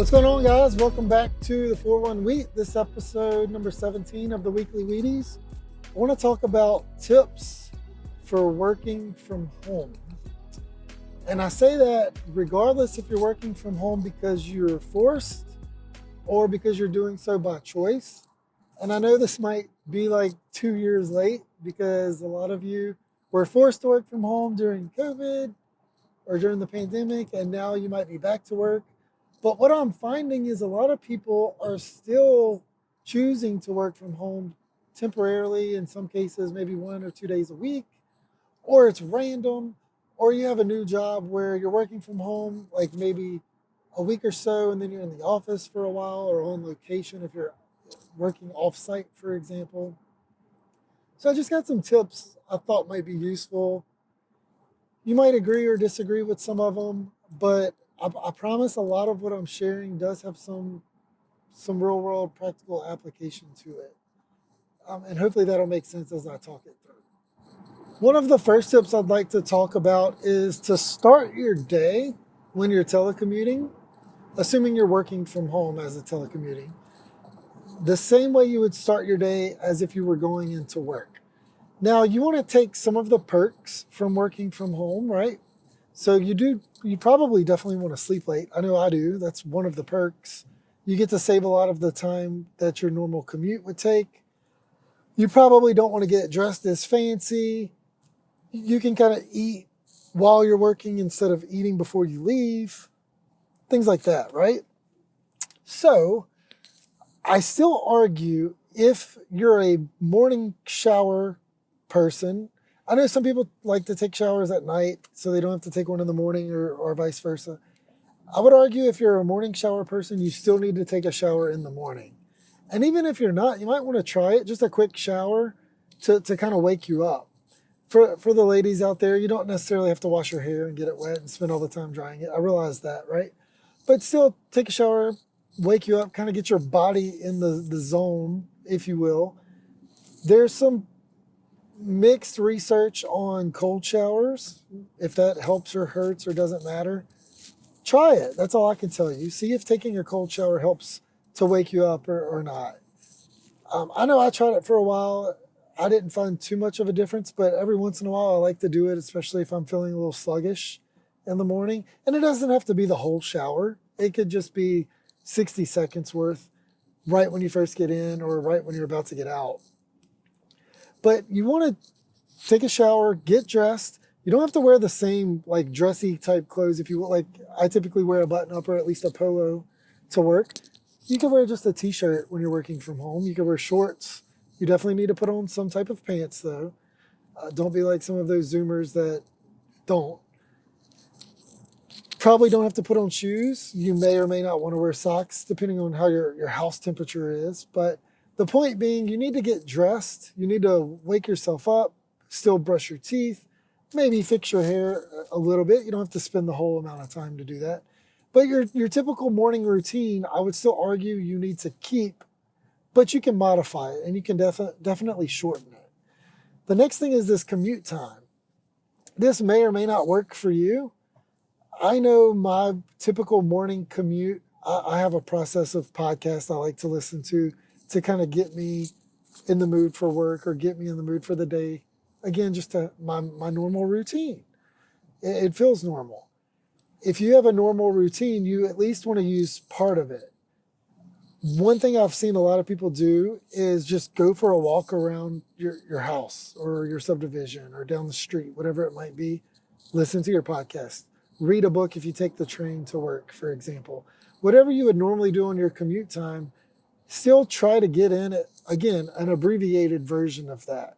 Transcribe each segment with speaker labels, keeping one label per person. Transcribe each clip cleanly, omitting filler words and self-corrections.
Speaker 1: What's going on, guys? Welcome back to the 41 Wheat. This episode number 17 of the weekly Wheaties. I want to talk about tips for working from home. And I say that regardless if you're working from home because you're forced or because you're doing so by choice. And I know this might be like 2 years late because a lot of you were forced to work from home during COVID or during the pandemic, and now you might be back to work. But what I'm finding is a lot of people are still choosing to work from home temporarily, in some cases, maybe 1 or 2 days a week, or it's random, or you have a new job where you're working from home like maybe a week or so, and then you're in the office for a while or on location if you're working off site, for example. So I just got some tips I thought might be useful. You might agree or disagree with some of them, but I promise a lot of what I'm sharing does have some real world practical application to it. And hopefully that'll make sense as I talk it through. One of the first tips I'd like to talk about is to start your day when you're telecommuting, assuming you're working from home as a telecommuting, the same way you would start your day as if you were going into work. Now, you want to take some of the perks from working from home, right? So you probably definitely want to sleep late. I know I do. That's one of the perks. You get to save a lot of the time that your normal commute would take. You probably don't want to get dressed as fancy. You can kind of eat while you're working instead of eating before you leave. Things like that, right? So I still argue if you're a morning shower person, I know some people like to take showers at night so they don't have to take one in the morning or vice versa. I would argue if you're a morning shower person, you still need to take a shower in the morning. And even if you're not, you might want to try it, just a quick shower to kind of wake you up. For the ladies out there, you don't necessarily have to wash your hair and get it wet and spend all the time drying it. I realize that, right? But still, take a shower, wake you up, kind of get your body in the zone, if you will. There's some mixed research on cold showers. If that helps or hurts or doesn't matter, try it. That's all I can tell you. See if taking a cold shower helps to wake you up or not. I know I tried it for a while. I didn't find too much of a difference, but every once in a while I like to do it, especially if I'm feeling a little sluggish in the morning. And it doesn't have to be the whole shower. It could just be 60 seconds worth right when you first get in or right when you're about to get out. But you want to take a shower, get dressed. You don't have to wear the same like dressy type clothes. If you like, I typically wear a button up or at least a polo to work. You can wear just a t-shirt when you're working from home. You can wear shorts. You definitely need to put on some type of pants though. Don't be like some of those Zoomers that don't. Probably don't have to put on shoes. You may or may not want to wear socks depending on how your house temperature is. But the point being, you need to get dressed. You need to wake yourself up, still brush your teeth, maybe fix your hair a little bit. You don't have to spend the whole amount of time to do that. But your typical morning routine, I would still argue you need to keep, but you can modify it and you can definitely shorten it. The next thing is this commute time. This may or may not work for you. I know my typical morning commute, I have a process of podcasts I like to listen to kind of get me in the mood for work or get me in the mood for the day. Again, just my normal routine. It feels normal. If you have a normal routine, you at least want to use part of it. One thing I've seen a lot of people do is just go for a walk around your house or your subdivision or down the street, whatever it might be. Listen to your podcast. Read a book if you take the train to work, for example. Whatever you would normally do on your commute time, still try to get in it, again, an abbreviated version of that,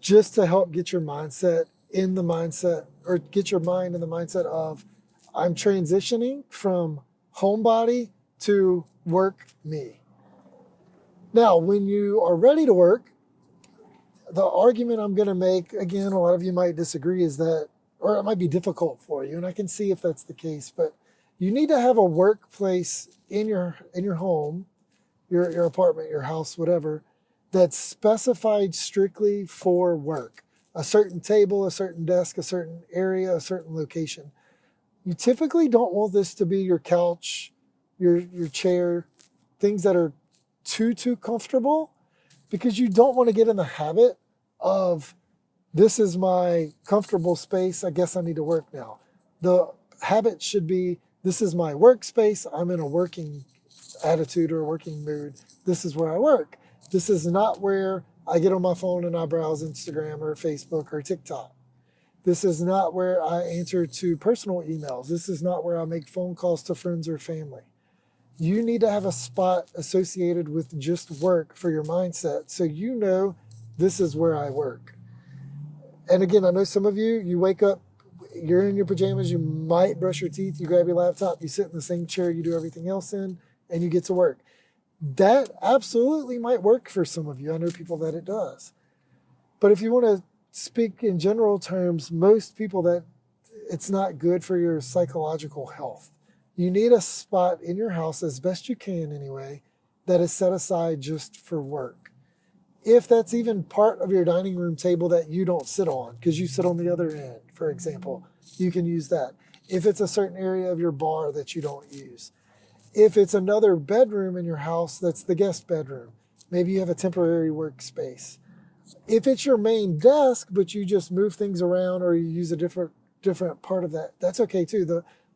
Speaker 1: just to help get your mindset in the mindset, or get your mind in the mindset of, I'm transitioning from homebody to work me. Now, when you are ready to work, the argument I'm going to make, again, a lot of you might disagree, is that, or it might be difficult for you, and I can see if that's the case, but you need to have a workplace in your home, your apartment, your house, whatever, that's specified strictly for work. A certain table, a certain desk, a certain area, a certain location. You typically don't want this to be your couch your chair, things that are too comfortable, because you don't want to get in the habit of, this is my comfortable space, I guess I need to work now. The habit should be, this is my workspace, I'm in a working attitude or a working mood. This is where I work. This is not where I get on my phone and I browse Instagram or Facebook or TikTok. This is not where I answer to personal emails. This is not where I make phone calls to friends or family. You need to have a spot associated with just work for your mindset, so you know, this is where I work. And again, I know some of you, you wake up, you're in your pajamas, you might brush your teeth, you grab your laptop, you sit in the same chair you do everything else in, and you get to work. That absolutely might work for some of you. I know people that it does. But if you want to speak in general terms, most people, that it's not good for your psychological health. You need a spot in your house, as best you can anyway, that is set aside just for work. If that's even part of your dining room table that you don't sit on, because you sit on the other end, for example, you can use that. If it's a certain area of your bar that you don't use. If it's another bedroom in your house that's the guest bedroom, maybe you have a temporary workspace. If it's your main desk, but you just move things around or you use a different part of that, that's okay too.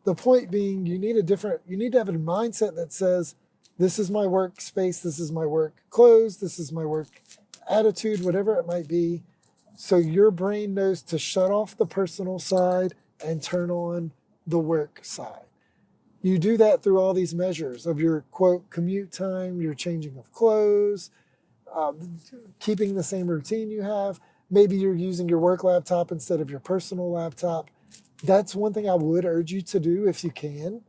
Speaker 1: The point being, you need to have a mindset that says, this is my workspace, this is my work clothes, this is my work attitude, whatever it might be. So your brain knows to shut off the personal side and turn on the work side. You do that through all these measures of your, quote, commute time, your changing of clothes, keeping the same routine you have. Maybe you're using your work laptop instead of your personal laptop. That's one thing I would urge you to do if you can.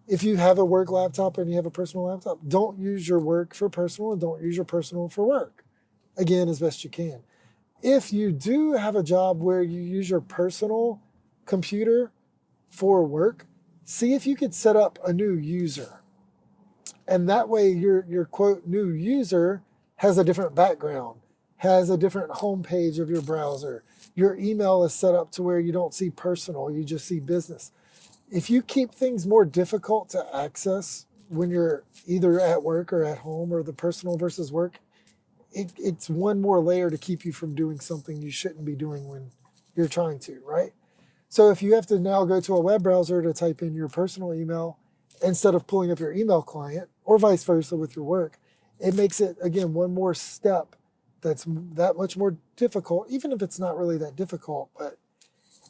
Speaker 1: If you have a work laptop and you have a personal laptop, don't use your work for personal and don't use your personal for work. Again, as best you can. If you do have a job where you use your personal computer for work, see if you could set up a new user. And that way your quote new user has a different background, has a different homepage of your browser. Your email is set up to where you don't see personal, you just see business. If you keep things more difficult to access when you're either at work or at home, or the personal versus work, it's one more layer to keep you from doing something you shouldn't be doing when you're trying to, right? So if you have to now go to a web browser to type in your personal email instead of pulling up your email client, or vice versa with your work, it makes it, again, one more step that's that much more difficult, even if it's not really that difficult, but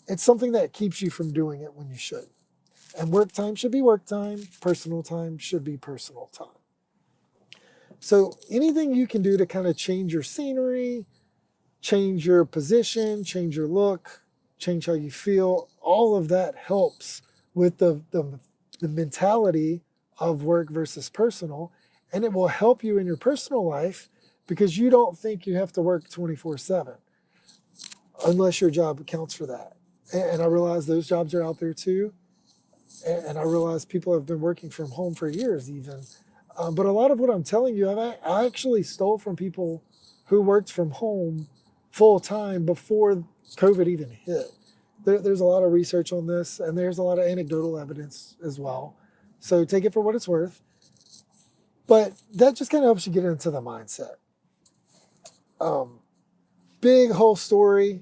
Speaker 1: it's something that keeps you from doing it when you should. And work time should be work time, personal time should be personal time. So anything you can do to kind of change your scenery, change your position, change your look, change how you feel, all of that helps with the mentality of work versus personal. And it will help you in your personal life because you don't think you have to work 24/7 unless your job accounts for that. And I realize those jobs are out there too. And I realize people have been working from home for years even. But a lot of what I'm telling you, I actually stole from people who worked from home full time before COVID even hit. There's a lot of research on this, and there's a lot of anecdotal evidence as well. So take it for what it's worth. But that just kind of helps you get into the mindset. Big whole story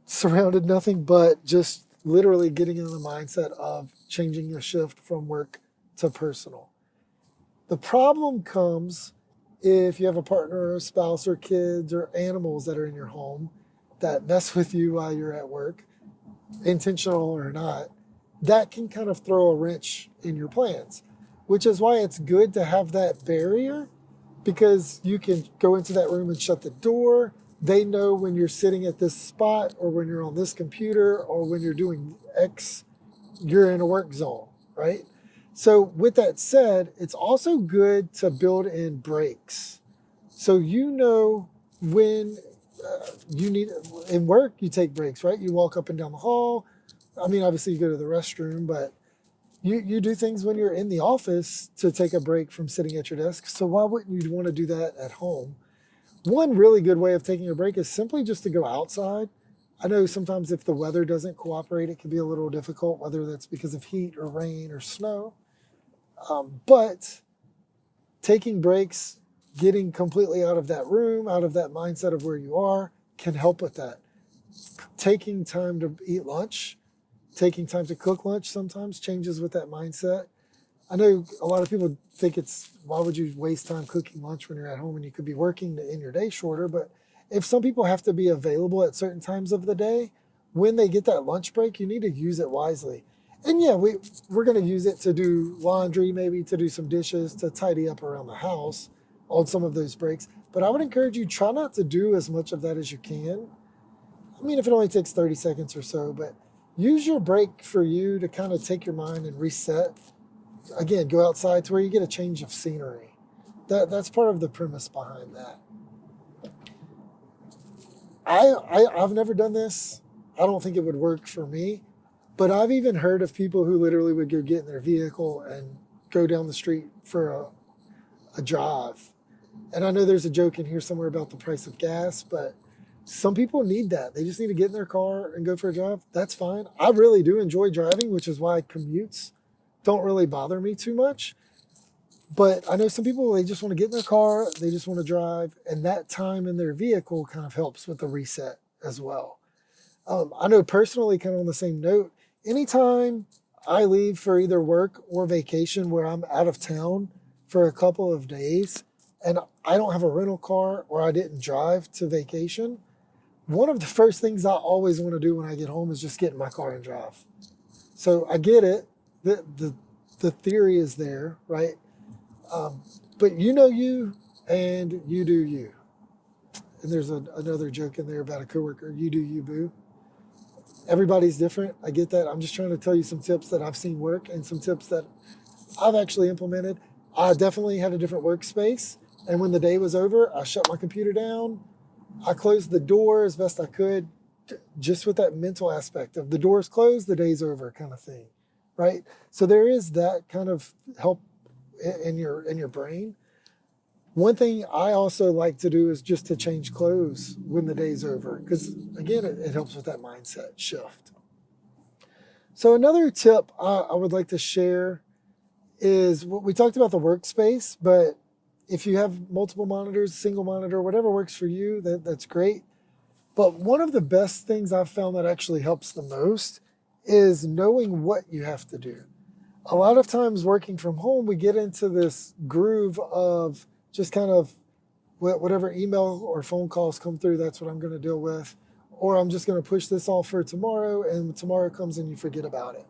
Speaker 1: surrounded nothing but just literally getting in the mindset of changing your shift from work to personal. The problem comes if you have a partner or a spouse or kids or animals that are in your home that mess with you while you're at work, intentional or not. That can kind of throw a wrench in your plans, which is why it's good to have that barrier, because you can go into that room and shut the door. They know when you're sitting at this spot or when you're on this computer or when you're doing X, you're in a work zone, right? So with that said, it's also good to build in breaks. So you know when you need, in work, you take breaks, right? You walk up and down the hall. I mean, obviously you go to the restroom, but you do things when you're in the office to take a break from sitting at your desk. So why wouldn't you want to do that at home? One really good way of taking a break is simply just to go outside. I know sometimes if the weather doesn't cooperate, it can be a little difficult, whether that's because of heat or rain or snow. But taking breaks, getting completely out of that room, out of that mindset of where you are, can help with that. Taking time to eat lunch, taking time to cook lunch sometimes changes with that mindset. I know a lot of people think why would you waste time cooking lunch when you're at home and you could be working to end your day shorter? But if some people have to be available at certain times of the day, when they get that lunch break, you need to use it wisely. And yeah, we're going to use it to do laundry, maybe to do some dishes, to tidy up around the house on some of those breaks. But I would encourage you, try not to do as much of that as you can. I mean, if it only takes 30 seconds or so, but use your break for you to kind of take your mind and reset. Again, go outside to where you get a change of scenery. That's part of the premise behind that. I've never done this. I don't think it would work for me, but I've even heard of people who literally would go get in their vehicle and go down the street for a drive. And I know there's a joke in here somewhere about the price of gas, but some people need that. They just need to get in their car and go for a drive. That's fine. I really do enjoy driving, which is why commutes don't really bother me too much. But I know some people, they just want to get in their car, they just want to drive, and that time in their vehicle kind of helps with the reset as well. I know personally, kind of on the same note, anytime I leave for either work or vacation where I'm out of town for a couple of days and I don't have a rental car or I didn't drive to vacation, one of the first things I always want to do when I get home is just get in my car and drive. So I get it. The theory is there, right? But you know you and you do you. And there's another joke in there about a coworker, you do you, boo. Everybody's different. I get that. I'm just trying to tell you some tips that I've seen work and some tips that I've actually implemented. I definitely had a different workspace. And when the day was over, I shut my computer down. I closed the door as best I could, just with that mental aspect of the door's closed, the day's over kind of thing, right? So there is that kind of help in your brain. One thing I also like to do is just to change clothes when the day's over, because again, it helps with that mindset shift. So another tip I would like to share is what we talked about the workspace, but if you have multiple monitors, single monitor, whatever works for you, that's great. But one of the best things I've found that actually helps the most is knowing what you have to do. A lot of times working from home, we get into this groove of just kind of whatever email or phone calls come through, that's what I'm going to deal with. Or I'm just going to push this off for tomorrow, and tomorrow comes and you forget about it.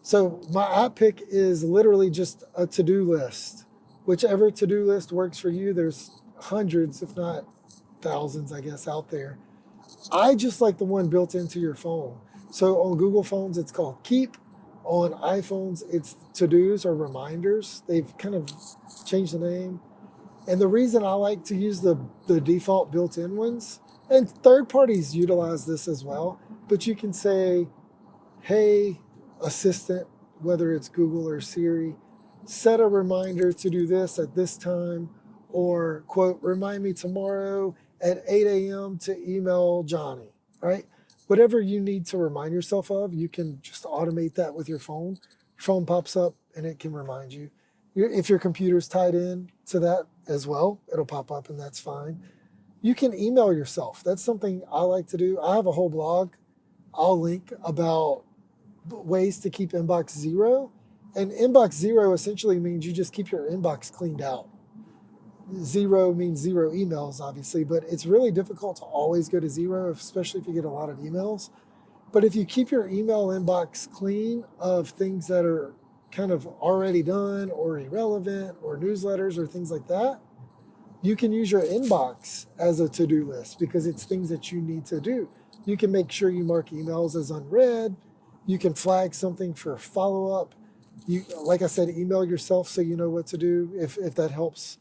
Speaker 1: So my app pick is literally just a to-do list. Whichever to-do list works for you, there's hundreds, if not thousands, I guess, out there. I just like the one built into your phone. So on Google phones, it's called Keep. On iPhones, it's to-dos or reminders. They've kind of changed the name. And the reason I like to use the default built-in ones, and third parties utilize this as well, but you can say, hey, assistant, whether it's Google or Siri, set a reminder to do this at this time, or quote, remind me tomorrow at 8 a.m. to email Johnny, right? Whatever you need to remind yourself of, you can just automate that with your phone. Your phone pops up and it can remind you. If your computer's tied in to that as well, it'll pop up and that's fine. You can email yourself. That's something I like to do. I have a whole blog I'll link about ways to keep inbox zero. And inbox zero essentially means you just keep your inbox cleaned out. Zero means zero emails, obviously, but it's really difficult to always go to zero, especially if you get a lot of emails. But if you keep your email inbox clean of things that are kind of already done or irrelevant or newsletters or things like that, you can use your inbox as a to-do list because it's things that you need to do. You can make sure you mark emails as unread. You can flag something for follow-up. You, like I said, email yourself so you know what to do if that helps.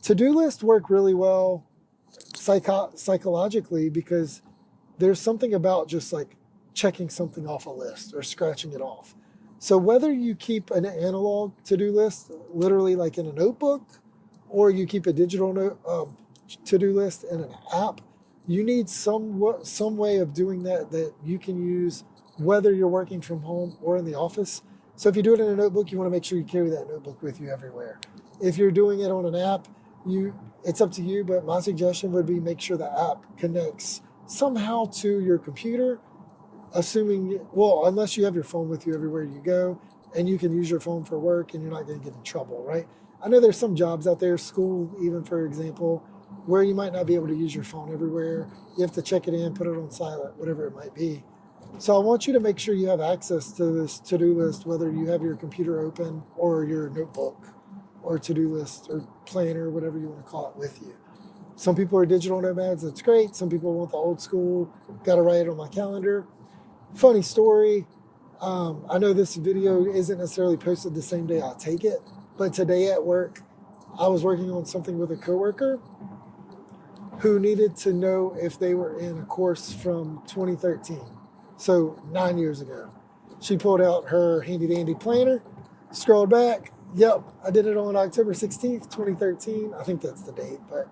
Speaker 1: To-do lists work really well psychologically because there's something about just like checking something off a list or scratching it off. So whether you keep an analog to-do list, literally like in a notebook, or you keep a digital to-do list in an app, you need some way of doing that you can use whether you're working from home or in the office. So if you do it in a notebook, you want to make sure you carry that notebook with you everywhere. If you're doing it on an app, it's up to you, but my suggestion would be make sure the app connects somehow to your computer, unless you have your phone with you everywhere you go, and you can use your phone for work and you're not going to get in trouble, right? I know there's some jobs out there, school even, for example, where you might not be able to use your phone everywhere. You have to check it in, put it on silent, whatever it might be. So I want you to make sure you have access to this to-do list, whether you have your computer open or your notebook or to-do list or planner, whatever you want to call it, with you. Some people are digital nomads, that's great. Some people want the old school, got to write it on my calendar. Funny story, I know this video isn't necessarily posted the same day I take it, but today at work, I was working on something with a coworker who needed to know if they were in a course from 2013, so 9 years ago. She pulled out her handy dandy planner, scrolled back. Yep, I did it on October 16th, 2013. I think that's the date, but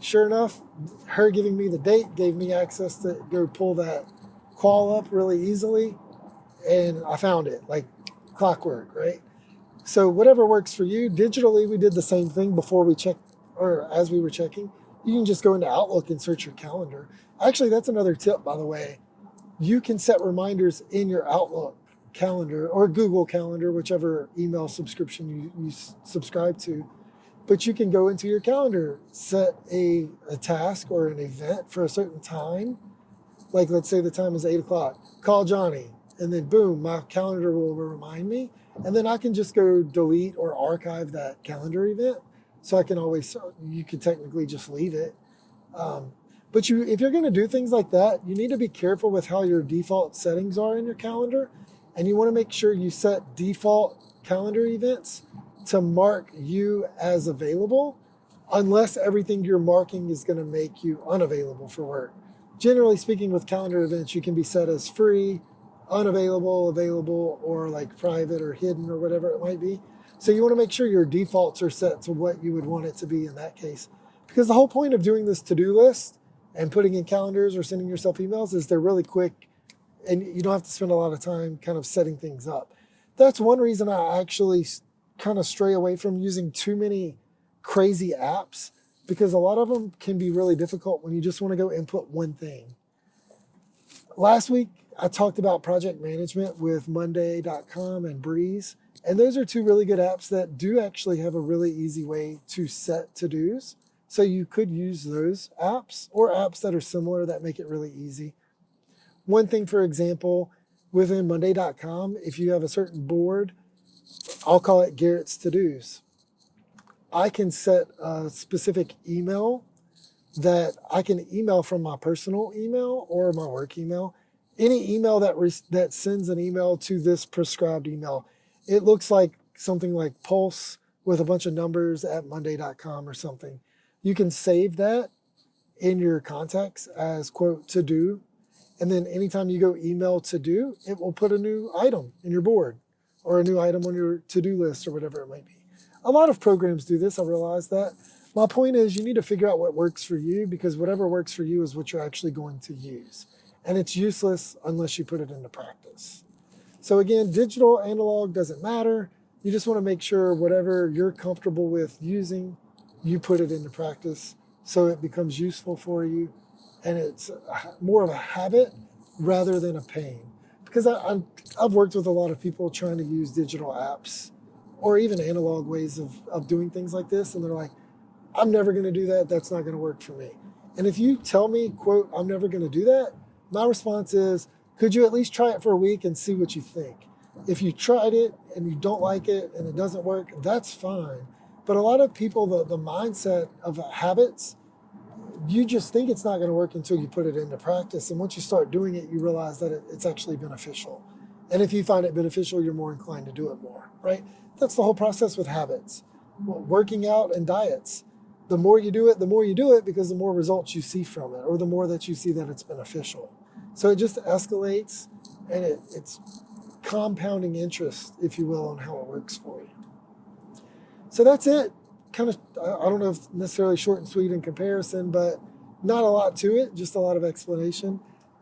Speaker 1: sure enough, her giving me the date gave me access to go pull that qual up really easily, and I found it like clockwork, right? So whatever works for you. Digitally, we did the same thing before we checked, or as we were checking. You can just go into Outlook and search your calendar. Actually, that's another tip, by the way. You can set reminders in your Outlook calendar or Google Calendar, whichever email subscription you subscribe to. But you can go into your calendar, set a task or an event for a certain time. Like, let's say the time is 8 o'clock. Call Johnny. And then, boom, my calendar will remind me. And then I can just go delete or archive that calendar event. So you can technically just leave it. But if you're going to do things like that, you need to be careful with how your default settings are in your calendar. And you want to make sure you set default calendar events to mark you as available, unless everything you're marking is going to make you unavailable for work. Generally speaking, with calendar events, you can be set as free, unavailable, available, or like private or hidden or whatever it might be. So you want to make sure your defaults are set to what you would want it to be in that case. Because the whole point of doing this to-do list and putting in calendars or sending yourself emails is they're really quick and you don't have to spend a lot of time kind of setting things up. That's one reason I actually kind of stray away from using too many crazy apps, because a lot of them can be really difficult when you just want to go input one thing. Last week, I talked about project management with Monday.com and Breeze, and those are two really good apps that do actually have a really easy way to set to-dos. So you could use those apps or apps that are similar that make it really easy. One thing, for example, within Monday.com, if you have a certain board, I'll call it Garrett's To-Dos. I can set a specific email that I can email from my personal email or my work email. Any email that sends an email to this prescribed email. It looks like something like Pulse with a bunch of numbers at Monday.com or something. You can save that in your contacts as, quote, to do. And then anytime you go email to do, it will put a new item in your board or a new item on your to-do list or whatever it might be. A lot of programs do this, I realize that. My point is you need to figure out what works for you, because whatever works for you is what you're actually going to use. And it's useless unless you put it into practice. So again, digital, analog, doesn't matter. You just want to make sure whatever you're comfortable with using, you put it into practice so it becomes useful for you. And it's more of a habit rather than a pain. Because I've worked with a lot of people trying to use digital apps or even analog ways of doing things like this. And they're like, I'm never going to do that. That's not going to work for me. And if you tell me, quote, I'm never going to do that, my response is, could you at least try it for a week and see what you think? If you tried it and you don't like it and it doesn't work, that's fine. But a lot of people, the mindset of habits, you just think it's not going to work until you put it into practice. And once you start doing it, you realize that it's actually beneficial. And if you find it beneficial, you're more inclined to do it more, right? That's the whole process with habits. Working out and diets. The more you do it because the more results you see from it, or the more that you see that it's beneficial. So it just escalates, and it's compounding interest, if you will, on how it works for you. So that's it. Kind of, I don't know if necessarily short and sweet in comparison, but not a lot to it, just a lot of explanation.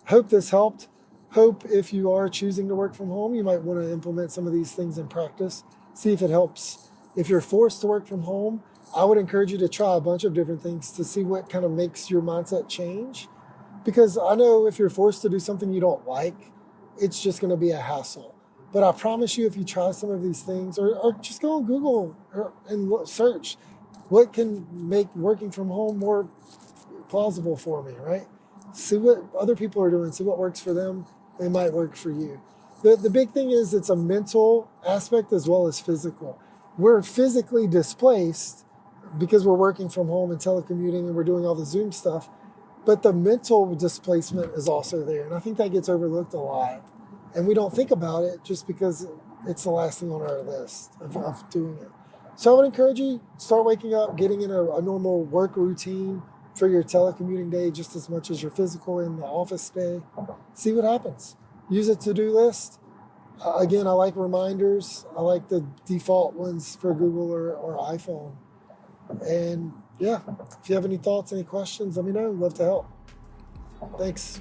Speaker 1: Hope this helped. hope if you are choosing to work from home, you might want to implement some of these things in practice, see if it helps. If you're forced to work from home, I would encourage you to try a bunch of different things to see what kind of makes your mindset change. Because I know if you're forced to do something you don't like, it's just going to be a hassle. But I promise you, if you try some of these things, or just go on Google and search, what can make working from home more plausible for me, right? See what other people are doing, see what works for them. It might work for you. The big thing is it's a mental aspect as well as physical. We're physically displaced because we're working from home and telecommuting and we're doing all the Zoom stuff, but the mental displacement is also there. And I think that gets overlooked a lot. And we don't think about it just because it's the last thing on our list of doing it. So I would encourage you, start waking up, getting in a normal work routine for your telecommuting day just as much as your physical in the office day. See what happens. Use a to-do list. Again, I like reminders. I like the default ones for Google or iPhone. And yeah, if you have any thoughts, any questions, let me know. Love to help. Thanks.